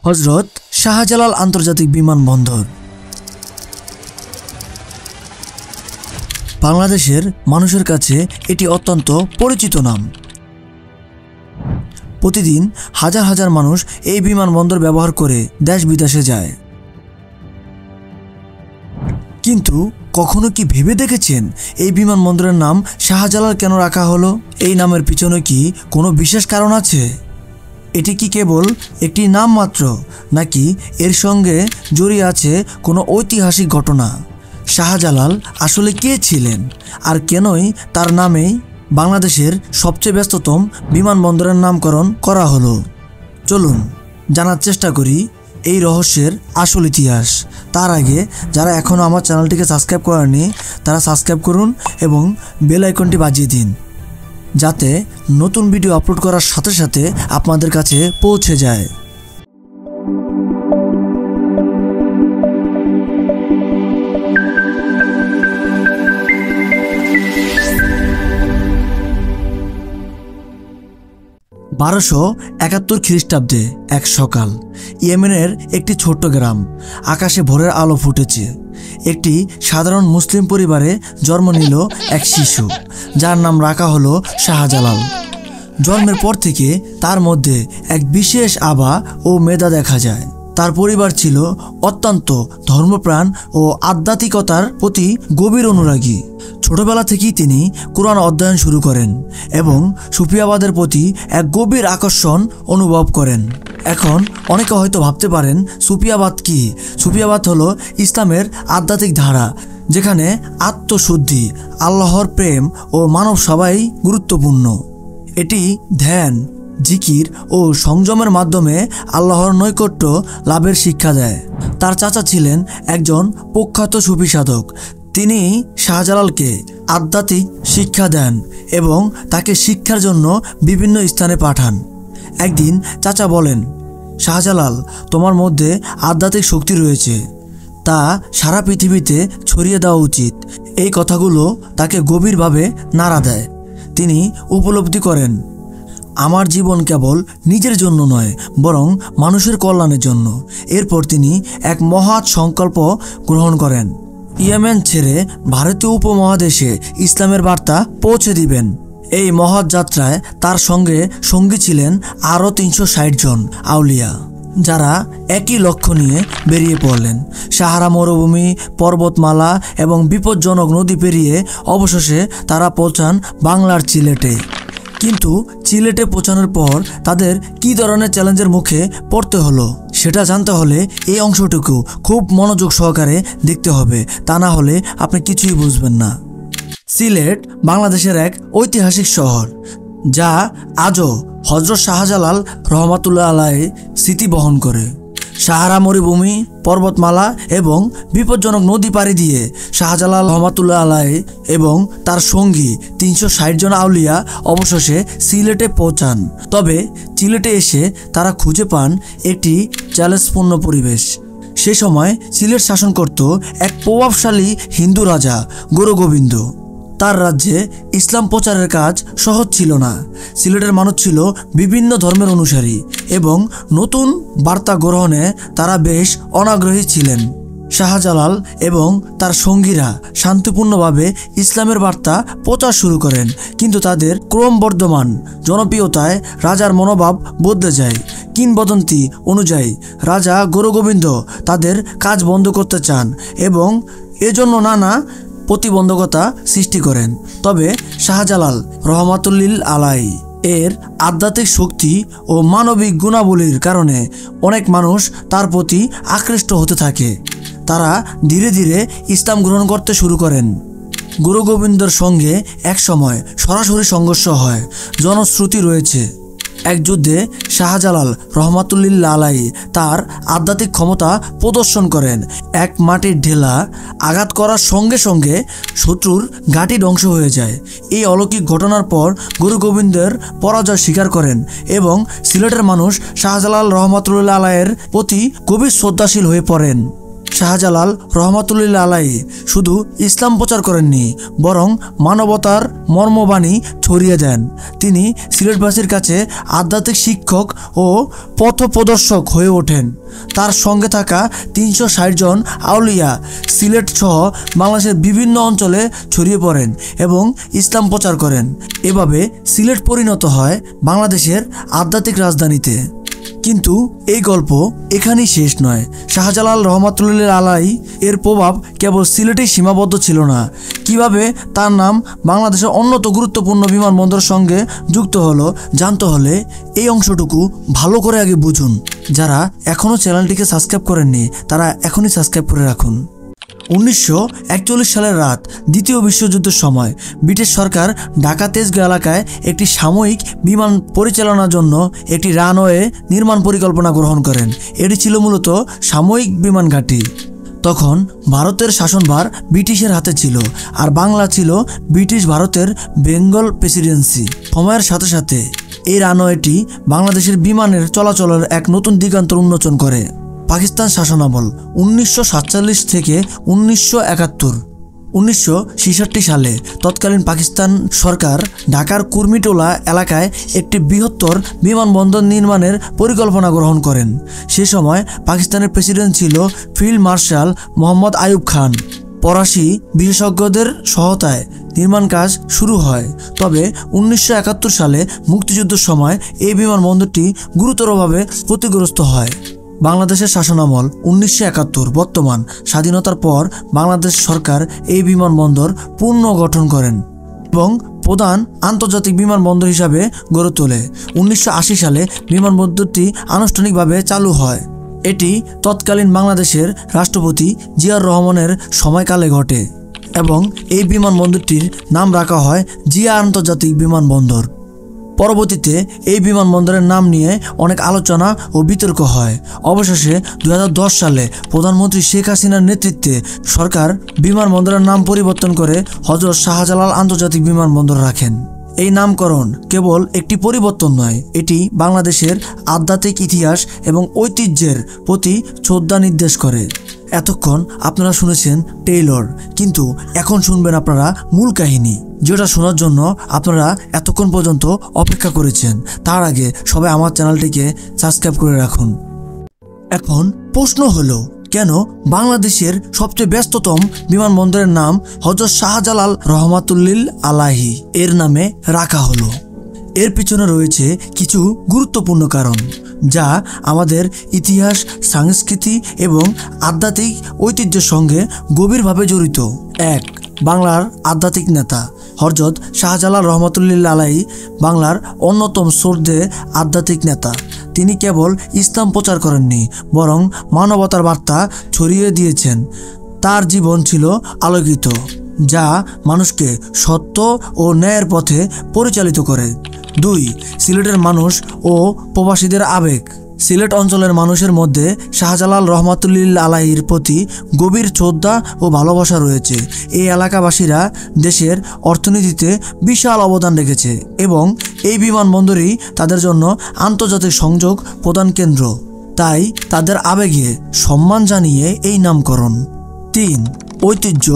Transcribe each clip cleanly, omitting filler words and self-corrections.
হযরত শাহজালাল আন্তর্জাতিক বিমানবন্দর বাংলাদেশের মানুষের কাছে এটি অত্যন্ত পরিচিত নাম। প্রতিদিন হাজার হাজার মানুষ এই বিমানবন্দর ব্যবহার করে দেশ বিদেশে যায়। কিন্তু কখনো কি ভেবে দেখেছেন এই বিমানবন্দরের নাম শাহজালাল কেন রাখা হলো? এই নামের পিছনে কি কোনো বিশেষ কারণ আছে? এটি কি কেবল একটি নাম মাত্র, নাকি এর সঙ্গে জড়িয়ে আছে কোনো ঐতিহাসিক ঘটনা? শাহজালাল আসলে কে ছিলেন, আর কেনই তার নামেই বাংলাদেশের সবচেয়ে ব্যস্ততম বিমানবন্দরের নামকরণ করা হলো? চলুন জানার চেষ্টা করি এই রহস্যের আসল ইতিহাস। তার আগে যারা এখনও আমার চ্যানেলটিকে সাবস্ক্রাইব করেননি তারা সাবস্ক্রাইব করুন এবং বেল আইকনটি বাজিয়ে দিন, যাতে নতুন ভিডিও আপলোড করার সাথে সাথে আপনাদের কাছে পৌঁছে যায়। বারোশো 71 খ্রিস্টাব্দে এক সকাল, ইয়েমেনের একটি ছোট্ট গ্রাম। আকাশে ভোরের আলো ফুটেছে। একটি সাধারণ মুসলিম পরিবারে জন্ম নিল এক শিশু, যার নাম রাখা হলো শাহজালাল। জন্মের পর থেকে তার মধ্যে এক বিশেষ আভা ও মেধা দেখা যায়। তার পরিবার ছিল অত্যন্ত ধর্মপ্রাণ ও আধ্যাত্মিকতার প্রতি গভীর অনুরাগী। ছোটবেলা থেকেই তিনি কোরআন অধ্যয়ন শুরু করেন এবং সুফিয়াবাদের প্রতি এক গভীর আকর্ষণ অনুভব করেন। এখন অনেকে হয়তো ভাবতে পারেন সুফিয়াবাদ কি? সুফিয়াবাদ হলো ইসলামের আধ্যাত্মিক ধারা, যেখানে আত্মশুদ্ধি, আল্লাহর প্রেম ও মানব সেবাই গুরুত্বপূর্ণ। এটি ধ্যান, জিকির ও সংযমের মাধ্যমে আল্লাহর নৈকট্য লাভের শিক্ষা দেয়। তার চাচা ছিলেন একজন প্রখ্যাত সুফি সাধক। তিনি শাহজালালকে আধ্যাত্মিক শিক্ষা দেন এবং তাকে শিক্ষার জন্য বিভিন্ন স্থানে পাঠান। একদিন চাচা বলেন, শাহজালাল, তোমার মধ্যে আধ্যাত্মিক শক্তি রয়েছে, তা সারা পৃথিবীতে ছড়িয়ে দেওয়া উচিত। এই কথাগুলো তাকে গভীরভাবে নাড়া দেয়। তিনি উপলব্ধি করেন, আমার জীবন কেবল নিজের জন্য নয়, বরং মানুষের কল্যাণের জন্য। এরপর তিনি এক মহৎ সংকল্প গ্রহণ করেন। ইয়েমেন ছেড়ে ভারতীয় উপমহাদেশে ইসলামের বার্তা পৌঁছে দিবেন। এই মহৎ যাত্রায় তার সঙ্গে সঙ্গী ছিলেন আরও 360 জন আউলিয়া, যারা একই লক্ষ্য নিয়ে বেরিয়ে পড়লেন। সাহারা মরুভূমি, পর্বতমালা এবং বিপজ্জনক নদী পেরিয়ে অবশেষে তারা পৌঁছান বাংলার সিলেটে। কিন্তু সিলেটে পৌঁছানোর পর তাদের কী ধরনের চ্যালেঞ্জের মুখে পড়তে হলো সেটা জানতে হলে এই অংশটুকু খুব মনোযোগ সহকারে দেখতে হবে, তা না হলে আপনি কিছুই বুঝবেন না। সিলেট বাংলাদেশের এক ঐতিহাসিক শহর, যা আজও হযরত শাহজালাল রহমাতুল্লাহ আলাইহি স্মৃতি বহন করে। সাহারা মরুভূমি, পর্বতমালা এবং বিপজ্জনক নদী পাড়ি দিয়ে শাহজালাল রহমাতুল্লাহ আলাইহি এবং তার সঙ্গী 360 জন আউলিয়া অবশেষে সিলেটে পৌঁছান। তবে সিলেটে এসে তারা খুঁজে পান একটি চ্যালেঞ্জপূর্ণ পরিবেশ। সে সময় সিলেট শাসন করত এক প্রভাবশালী হিন্দু রাজা গুরুগোবিন্দ। তার রাজ্যে ইসলাম প্রচারের কাজ সহজ ছিল না। সিলেটের মানুষ ছিল বিভিন্ন ধর্মের অনুসারী এবং নতুন বার্তা গ্রহণে তারা বেশ অনাগ্রহী ছিলেন। শাহজালাল এবং তার সঙ্গীরা শান্তিপূর্ণভাবে ইসলামের বার্তা প্রচার শুরু করেন, কিন্তু তাদের ক্রমবর্ধমান জনপ্রিয়তায় রাজার মনোভাব বদলে যায়। কিংবদন্তি অনুযায়ী রাজা গুরুগোবিন্দ তাদের কাজ বন্ধ করতে চান এবং এজন্য নানা প্রতিবন্ধকতা সৃষ্টি করেন। তবে শাহজালাল রহমাতুল্লিল আলাইহি এর আধ্যাত্মিক শক্তি ও মানবিক গুণাবলীর কারণে অনেক মানুষ তার প্রতি আকৃষ্ট হতে থাকে। তারা ধীরে ধীরে ইসলাম গ্রহণ করতে শুরু করেন। গুরুগোবিন্দর সঙ্গে একসময় সরাসরি সংঘর্ষ হয়। জনশ্রুতি রয়েছে, এক যুদ্ধে শাহজালাল রহমাতুল্লাহ আলাইহি তার আধ্যাত্মিক ক্ষমতা প্রদর্শন করেন। এক মাটির ঢেলা আঘাত করার সঙ্গে সঙ্গে শত্রুর ঘাঁটি ধ্বংস হয়ে যায়। এই অলৌকিক ঘটনার পর গুরু গোবিন্দের পরাজয় স্বীকার করেন এবং সিলেটের মানুষ শাহজালাল রহমাতুল্লাহ আলাইহির প্রতি গভীর শ্রদ্ধাশীল হয়ে পড়েন। শাহজালাল রহমাতুল্লাহ আলাইহি শুধু ইসলাম প্রচার করেননি, বরং মানবতার মর্মবাণী ছড়িয়ে দেন। তিনি সিলেটবাসীর কাছে আধ্যাত্মিক শিক্ষক ও পথপ্রদর্শক হয়ে ওঠেন। তার সঙ্গে থাকা 360 জন আউলিয়া সিলেট সহ বাংলাদেশের বিভিন্ন অঞ্চলে ছড়িয়ে পড়েন এবং ইসলাম প্রচার করেন। এভাবে সিলেট পরিণত হয় বাংলাদেশের আধ্যাত্মিক রাজধানীতে। কিন্তু এই গল্প এখানেই শেষ নয়। শাহজালাল রহমাতুল্লাহ আলাইহি এর প্রভাব কেবল সিলেটেই সীমাবদ্ধ ছিল না। কিভাবে তার নাম বাংলাদেশের অন্যতম গুরুত্বপূর্ণ বিমানবন্দরের সঙ্গে যুক্ত হলো জানতে হলে এই অংশটুকু ভালো করে আগে বুঝুন। যারা এখনও চ্যানেলটিকে সাবস্ক্রাইব করেননি তারা এখনই সাবস্ক্রাইব করে রাখুন। 1941 সালের রাত, দ্বিতীয় বিশ্বযুদ্ধের সময় ব্রিটিশ সরকার ঢাকা তেজগাঁও এলাকায় একটি সাময়িক বিমান পরিচালনার জন্য একটি রানওয়ে নির্মাণ পরিকল্পনা গ্রহণ করেন। এটি ছিল মূলত সাময়িক বিমান ঘাঁটি। তখন ভারতের শাসনভার ব্রিটিশের হাতে ছিল, আর বাংলা ছিল ব্রিটিশ ভারতের বেঙ্গল প্রেসিডেন্সি। সময়ের সাথে সাথে এই রানওয়েটি বাংলাদেশের বিমানের চলাচলের এক নতুন দিগন্ত উন্মোচন করে। পাকিস্তান শাসনামল 1947 থেকে 1971। 1966 সালে তৎকালীন পাকিস্তান সরকার ঢাকার কুর্মিটোলা এলাকায় একটি বৃহত্তর বিমানবন্দর নির্মাণের পরিকল্পনা গ্রহণ করেন। সে সময় পাকিস্তানের প্রেসিডেন্ট ছিল ফিল্ড মার্শাল মোহাম্মদ আইয়ুব খান। ফরাসি বিশেষজ্ঞদের সহায়তায় নির্মাণ কাজ শুরু হয়। তবে 1971 সালে মুক্তিযুদ্ধের সময় এই বিমানবন্দরটি গুরুতরভাবে ক্ষতিগ্রস্ত হয়। বাংলাদেশের শাসনামল 1971। বর্তমান স্বাধীনতার পর বাংলাদেশ সরকার এই বিমানবন্দর পুনর্গঠন করেন এবং প্রধান আন্তর্জাতিক বিমানবন্দর হিসাবে গড়ে তোলে। 1980 সালে বিমানবন্দরটি আনুষ্ঠানিকভাবে চালু হয়। এটি তৎকালীন বাংলাদেশের রাষ্ট্রপতি জিয়াউর রহমানের সময়কালে ঘটে এবং এই বিমানবন্দরটির নাম রাখা হয় জিয়া আন্তর্জাতিক বিমানবন্দর। পরবর্তীতে এই বিমানবন্দরের নাম নিয়ে অনেক আলোচনা ও বিতর্ক হয়। অবশেষে 2010 সালে প্রধানমন্ত্রী শেখ হাসিনার নেতৃত্বে সরকার বিমানবন্দরের নাম পরিবর্তন করে হযরত শাহজালাল আন্তর্জাতিক বিমানবন্দর রাখেন। এই নামকরণ কেবল একটি পরিবর্তন নয়, এটি বাংলাদেশের আধ্যাত্মিক ইতিহাস এবং ঐতিহ্যের প্রতি শ্রদ্ধা নির্দেশ করে। এতক্ষণ আপনারা শুনেছেন টেইলর, কিন্তু এখন শুনবেন আপনারা মূল কাহিনী, যেটা শোনার জন্য আপনারা এতক্ষণ পর্যন্ত অপেক্ষা করেছেন। তার আগে সবাই আমার চ্যানেলটিকে সাবস্ক্রাইব করে রাখুন। এখন প্রশ্ন হলো, কেন বাংলাদেশের সবচেয়ে ব্যস্ততম বিমানবন্দরের নাম হযরত শাহজালাল রহমাতুল্লাহ আলাইহি এর নামে রাখা হলো? এর পিছনে রয়েছে কিছু গুরুত্বপূর্ণ কারণ, যা আমাদের ইতিহাস, সংস্কৃতি এবং আধ্যাত্মিক ঐতিহ্যের সঙ্গে গভীরভাবে জড়িত। 1. বাংলার আধ্যাত্মিক নেতা হযরত শাহজালাল রহমাতুল্লাহ আলাইহি বাংলার অন্যতম শ্রদ্ধেয় আধ্যাত্মিক নেতা। তিনি কেবল ইসলাম প্রচার করেননি, বরং মানবতার বার্তা ছড়িয়ে দিয়েছেন। তার জীবন ছিল আলোকিত, যা মানুষকে সত্য ও ন্যায়ের পথে পরিচালিত করে। 2. সিলেটের মানুষ ও প্রবাসীদের আবেগ। সিলেট অঞ্চলের মানুষের মধ্যে শাহজালাল রহমাতুল্লাহ আলাইহির প্রতি গভীর শ্রদ্ধা ও ভালোবাসা রয়েছে। এই এলাকাবাসীরা দেশের অর্থনীতিতে বিশাল অবদান রেখেছে এবং এই বিমানবন্দরই তাদের জন্য আন্তর্জাতিক সংযোগ প্রধান কেন্দ্র। তাই তাদের আবেগে সম্মান জানিয়ে এই নামকরণ। 3. ঐতিহ্য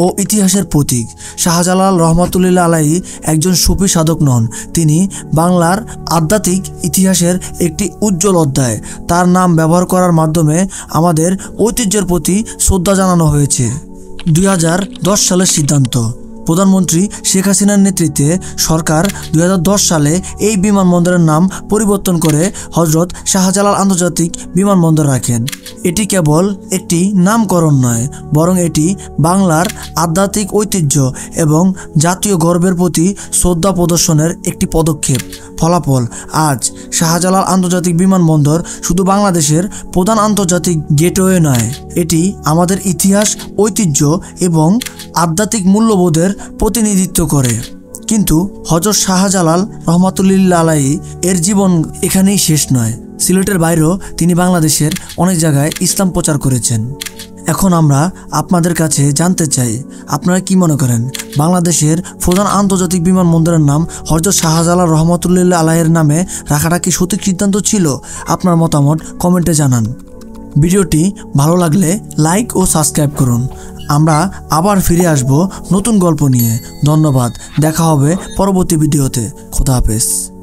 ও ইতিহাসের প্রতীক। শাহজালাল রহমাতুল্লাহ আলাইহি একজন সুফি সাধক নন, তিনি বাংলার আধ্যাত্মিক ইতিহাসের একটি উজ্জ্বল অধ্যায়। তার নাম ব্যবহার করার মাধ্যমে আমাদের ঐতিহ্যের প্রতি শ্রদ্ধা জানানো হয়েছে। 2010 সালের সিদ্ধান্ত। প্রধানমন্ত্রী শেখ হাসিনার নেতৃত্বে সরকার 2010 সালে এই বিমানবন্দরের নাম পরিবর্তন করে হযরত শাহজালাল আন্তর্জাতিক বিমানবন্দর রাখেন। এটি কেবল একটি নামকরণ নয়, বরং এটি বাংলার আধ্যাত্মিক ঐতিহ্য এবং জাতীয় গর্বের প্রতি শ্রদ্ধা প্রদর্শনের একটি পদক্ষেপ। ফলাফল, আজ শাহজালাল আন্তর্জাতিক বিমানবন্দর শুধু বাংলাদেশের প্রধান আন্তর্জাতিক গেটওয়ে নয়, এটি আমাদের ইতিহাস, ঐতিহ্য এবং আধ্যাত্মিক মূল্যবোধের প্রতিনিধিত্ব করে। কিন্তু হযরত শাহজালাল রহমাতুল্লাহ আলাইহি এর জীবন এখানেই শেষ নয়। সিলেটের বাইরেও তিনি বাংলাদেশের অনেক জায়গায় ইসলাম প্রচার করেছেন। এখন আমরা আপনাদের কাছে জানতে চাই, আপনারা কি মনে করেন বাংলাদেশের প্রধান আন্তর্জাতিক বিমানবন্দরের নাম হযরত শাহজালাল রহমাতুল্লাহ আলাইহির নামে রাখাটা কি সঠিক সিদ্ধান্ত ছিল? আপনার মতামত কমেন্টে জানান। ভিডিওটি ভালো লাগলে লাইক ও সাবস্ক্রাইব করুন। আমরা আবার ফিরে আসব নতুন গল্প নিয়ে। ধন্যবাদ, দেখা হবে পরবর্তী ভিডিওতে। খোদা হাফেজ।